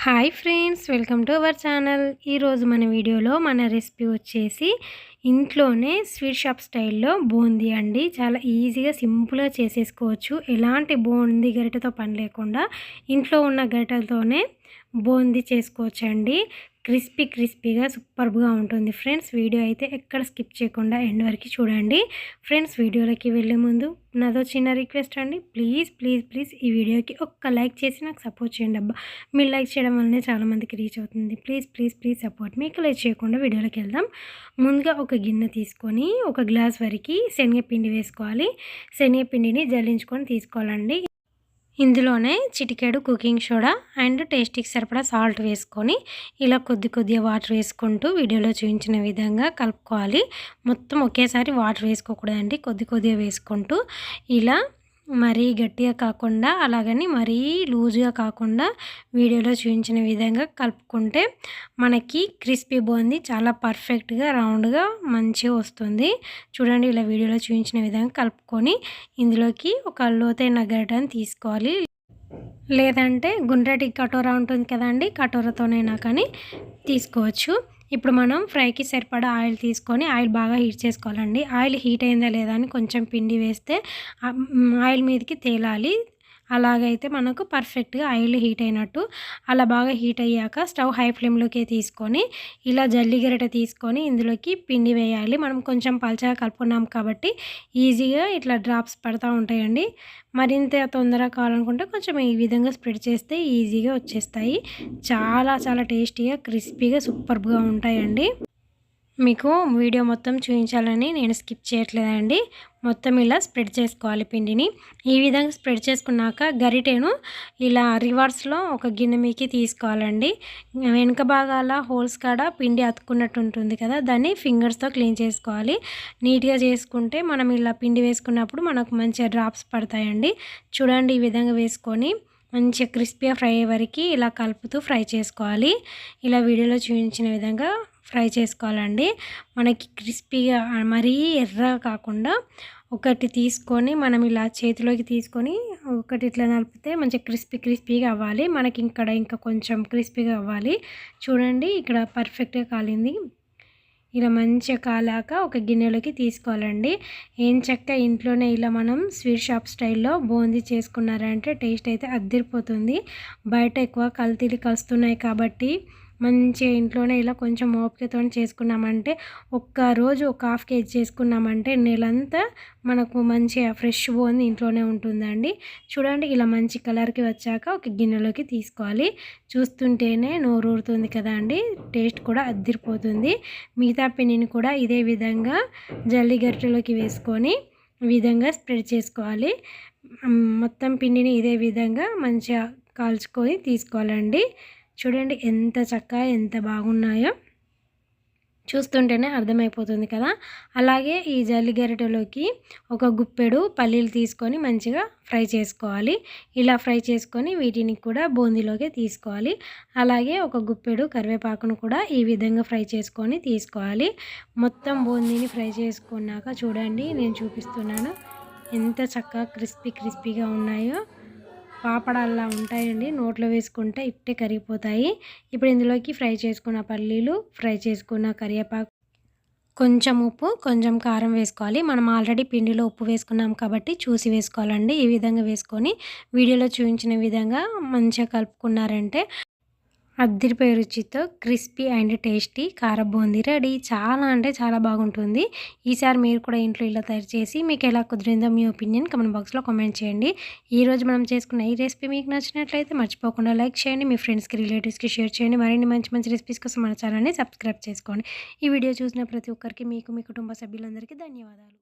Hi friends, welcome to our channel. ఈరోజు మన వీడియోలో మన రెసిపీ వచ్చేసి ఇంట్లోనే స్వీట్ షాప్ స్టైల్లో బూందీ అండి. చాలా ఈజీగా సింపుల్గా చేసేసుకోవచ్చు. ఎలాంటి బూందీ గరిటెతో పని లేకుండా ఇంట్లో ఉన్న గరిటెలతోనే బూందీ చేసుకోవచ్చండి. క్రిస్పీగా సూపర్గా ఉంటుంది ఫ్రెండ్స్. వీడియో అయితే ఎక్కడ స్కిప్ చేయకుండా ఎండ్ వరకు చూడండి ఫ్రెండ్స్. వీడియోలోకి వెళ్ళే ముందు నాదో చిన్న రిక్వెస్ట్ అండి, ప్లీజ్ ఈ వీడియోకి ఒక్క లైక్ చేసి నాకు సపోర్ట్ చేయండి అబ్బా. మీరు లైక్ చేయడం వల్లనే చాలామందికి రీచ్ అవుతుంది. Please support. మీకు లైక్ చేయకుండా వీడియోలోకి వెళ్దాం. ముందుగా ఒక గిన్నె తీసుకొని ఒక గ్లాస్ వరకు శనగపిండి వేసుకోవాలి. శనగపిండిని జల్లించుకొని తీసుకోవాలండి. ఇందులోనే చిటికెడు కుకింగ్ సోడా అండ్ టేస్టీకి సరిపడా సాల్ట్ వేసుకొని ఇలా కొద్దిగా వాటర్ వేసుకుంటూ వీడియోలో చూపించిన విధంగా కలుపుకోవాలి. మొత్తం ఒకేసారి వాటర్ వేసుకోకూడదండి, కొద్దిగా వేసుకుంటూ ఇలా మరీ గట్టిగా కాకుండా అలాగని మరీ లూజ్గా కాకుండా వీడియోలో చూపించిన విధంగా కలుపుకుంటే మనకి క్రిస్పీ బూందీ చాలా పర్ఫెక్ట్గా రౌండ్గా మంచిగా వస్తుంది. చూడండి, ఇలా వీడియోలో చూపించిన విధంగా కలుపుకొని ఇందులోకి ఒక లోతైన గరిటెని తీసుకోవాలి. లేదంటే గుండ్రటి కటోరా ఉంటుంది కదండి, కటోరాతోనైనా కానీ తీసుకోవచ్చు. ఇప్పుడు మనం ఫ్రైకి సరిపడా ఆయిల్ తీసుకొని ఆయిల్ బాగా హీట్ చేసుకోవాలండి. ఆయిల్ హీట్ అయిందా లేదా అని కొంచెం పిండి వేస్తే ఆయిల్ మీదకి తేలాలి. అలాగైతే మనకు పర్ఫెక్ట్గా ఆయిల్ హీట్ అయినట్టు. అలా బాగా హీట్ అయ్యాక స్టవ్ హై ఫ్లేమ్లోకి తీసుకొని ఇలా జల్లి గరిటె తీసుకొని ఇందులోకి పిండి వేయాలి. మనం కొంచెం పల్చగా కలుపుకున్నాం కాబట్టి ఈజీగా ఇట్లా డ్రాప్స్ పడుతూ ఉంటాయండి. మరింత తొందరగా కావాలనుకుంటే కొంచెం ఈ విధంగా స్ప్రెడ్ చేస్తే ఈజీగా వచ్చేస్తాయి. చాలా టేస్టీగా క్రిస్పీగా సూపర్గా ఉంటాయండి. మీకు వీడియో మొత్తం చూపించాలని నేను స్కిప్ చేయట్లేదండి. మొత్తం ఇలా స్ప్రెడ్ చేసుకోవాలి పిండిని. ఈ విధంగా స్ప్రెడ్ చేసుకున్నాక గరిటెను ఇలా రివర్స్లో ఒక గిన్నె మీకి తీసుకోవాలండి. వెనుక భాగాల హోల్స్ కాడ పిండి అతుక్కున్నట్టు ఉంటుంది కదా, దాన్ని ఫింగర్స్తో క్లీన్ చేసుకోవాలి. నీట్గా చేసుకుంటే మనం ఇలా పిండి వేసుకున్నప్పుడు మనకు మంచిగా డ్రాప్స్ పడతాయండి. చూడండి, ఈ విధంగా వేసుకొని మంచిగా క్రిస్పీగా ఫ్రై అయ్యే వరకు ఇలా కలుపుతూ ఫ్రై చేసుకోవాలి. ఇలా వీడియోలో చూపించిన విధంగా ఫ్రై చేసుకోవాలండి. మనకి క్రిస్పీగా మరీ ఎర్రగా కాకుండా ఒకటి తీసుకొని మనం ఇలా చేతిలోకి తీసుకొని ఒకటి ఇట్లా నలిపితే మంచిగా క్రిస్పీగా అవ్వాలి. మనకి ఇంకా కొంచెం క్రిస్పీగా అవ్వాలి. చూడండి, ఇక్కడ పర్ఫెక్ట్గా కాలింది. ఇలా మంచిగా కాలాక ఒక గిన్నెలోకి తీసుకోవాలండి. ఏం చక్క ఇంట్లోనే ఇలా మనం స్వీట్ షాప్ స్టైల్లో బూందీ చేసుకున్నారంటే టేస్ట్ అయితే అద్దిరిపోతుంది. బయట ఎక్కువ కల్తీలు కలుస్తున్నాయి కాబట్టి మంచిగా ఇంట్లోనే ఇలా కొంచెం ఓపికతో చేసుకున్నామంటే ఒక్కరోజు ఒక హాఫ్ కేజీ చేసుకున్నామంటే నెలంతా మనకు మంచిగా ఫ్రెష్ బూందీ ఇంట్లోనే ఉంటుందండి. చూడండి, ఇలా మంచి కలర్కి వచ్చాక ఒక గిన్నెలోకి తీసుకోవాలి. చూస్తుంటేనే నోరు ఊరుతుంది కదా అండి, టేస్ట్ కూడా అద్దిరిపోతుంది. మిగతా పిండిని కూడా ఇదే విధంగా జల్లి గరిటెలోకి వేసుకొని ఈ విధంగా స్ప్రెడ్ చేసుకోవాలి. మొత్తం పిండిని ఇదే విధంగా మంచిగా కాల్చుకొని తీసుకోవాలండి. చూడండి ఎంత చక్కగా ఎంత బాగున్నాయో చూస్తుంటేనే అర్థమైపోతుంది కదా. అలాగే ఈ జల్లి గరిటెలోకి ఒక గుప్పెడు పల్లీలు తీసుకొని మంచిగా ఫ్రై చేసుకోవాలి. ఇలా ఫ్రై చేసుకొని వీటిని కూడా బూందీలోకి తీసుకోవాలి. అలాగే ఒక గుప్పెడు కరివేపాకును కూడా ఈ విధంగా ఫ్రై చేసుకొని తీసుకోవాలి. మొత్తం బూందీని ఫ్రై చేసుకున్నాక చూడండి, నేను చూపిస్తున్నాను ఎంత చక్కగా క్రిస్పీగా ఉన్నాయో. పాపడాల్లా ఉంటాయండి, నోట్లో వేసుకుంటే ఇట్టే కరిగిపోతాయి. ఇప్పుడు ఇందులోకి ఫ్రై చేసుకున్న పల్లీలు, ఫ్రై చేసుకున్న కరివేపాకు, కొంచెం ఉప్పు, కొంచెం కారం వేసుకోవాలి. మనం ఆల్రెడీ పిండిలో ఉప్పు వేసుకున్నాం కాబట్టి చూసి వేసుకోవాలండి. ఈ విధంగా వేసుకొని వీడియోలో చూపించిన విధంగా మంచిగా కలుపుకున్నారంటే అద్దిరిపోయే రుచితో క్రిస్పీ అండ్ టేస్టీ కార బూందీ రెడీ. చాలా బాగుంటుంది. ఈసారి మీరు కూడా ఇంట్లో ఇలా తయారు చేసి మీకు ఎలా కుదిరిందో మీ ఒపీనియన్ కామెంట్ బాక్స్లో కామెంట్ చేయండి. ఈరోజు మనం చేసుకున్న ఈ రెసిపీ మీకు నచ్చినట్లయితే మర్చిపోకుండా లైక్ చేయండి, మీ ఫ్రెండ్స్కి రిలేటివ్స్కి షేర్ చేయండి. మరిన్ని మంచి రెసిపీస్ కోసం మన ఛానల్ని సబ్స్క్రైబ్ చేసుకోండి. ఈ వీడియో చూసిన ప్రతి ఒక్కరికి, మీకు మీ కుటుంబ సభ్యులందరికీ ధన్యవాదాలు.